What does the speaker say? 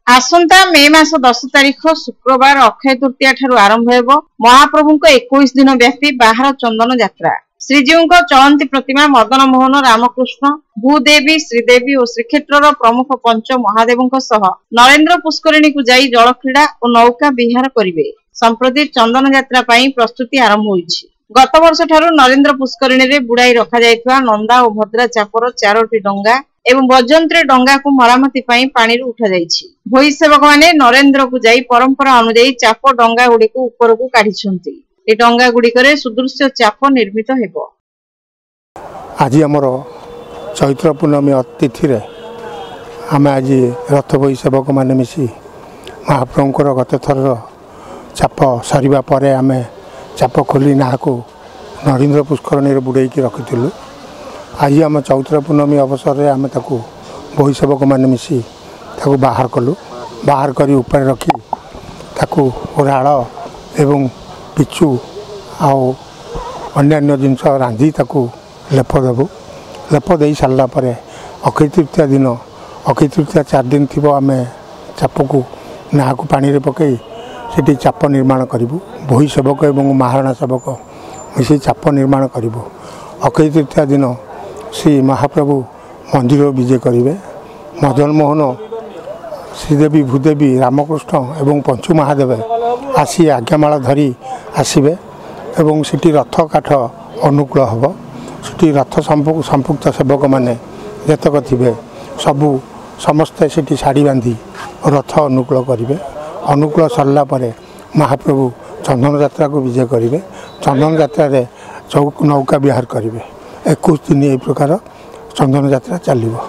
आसंता मे मास 10 तारिख शुक्रवार अक्षय तृतीया ठारू आरंभ हेब महाप्रभु 21 दिन व्यापी बाहर चंदन यात्रा। श्रीजीव चलंती प्रतिमा मदन मोहन रामकृष्ण भूदेवी श्रीदेवी और श्रीक्षेत्र प्रमुख पंच महादेव नरेंद्र पुष्करिणी को जाई जलक्रीड़ा और नौका विहार करेंगे। संप्रति चंदन यात्रा प्रस्तुति आरंभ होईछि। गत वर्ष ठारू नरेंद्र पुष्करिणी रे बुड़ाई रखा जायथिबा नंदा और भद्रा चापर 4टी डंगा एवं बजंत्री डंगा को मरामती पानी उठा जायछि। भोई सेवक माने नरेंद्र को जाई परंपरा अनुसार चाप डंगा गुड़ी को ऊपर को काढ़िछंती। ए डंगा गुड़िकरे सुदृश्य चाप निर्मित हेबो। आज आमर चैत्र पूर्णमी तिथि रे आम आज रथ भोई सेवक माने मिसी महाप्रभुंकर गत थर चाप सरिबा परे आमे चाप खोली ना को नरेंद्र पुष्करणी बुड़े रखी। आज आम चैत्र पूर्णमी अवसर में आम भोई सेवक मैंने मिसी बाहर कलु। बाहर कर ऊपर रखी राड़ एवं पिचु आउ अन्य जिनस रांधि लेप देबू। लेप दे सारापर अक्षय तृतीया दिन अक्षय तृतीया 4 दिन थी आम चाप को ना को पानी पकई से चाप निर्माण करूँ। भोई सेवक एवं महाराणा सेवक मिसी चाप निर्माण करूँ। अक्षय तृतीया दिन श्री महाप्रभु मंदिर विजय करेंगे। मदन मोहन श्रीदेवी भूदेवी रामकृष्ण एवं पंचु महादेव आसी आज्ञामाला धरी आसवे एवं सिटी रथ काठ अनुकूल हम। सिटी रथ संपुक्त सेवक मैंने जतक थे सबू समस्ते सिटी शाढ़ी बांधि रथ अनुकूल करेंगे। अनुकूल सरला महाप्रभु चंदन यात्रा को विजय करेंगे। चंदन यात्रा चौक नौका विहार करेंगे। 21 दिन यही प्रकार चंदन यात्रा चलो।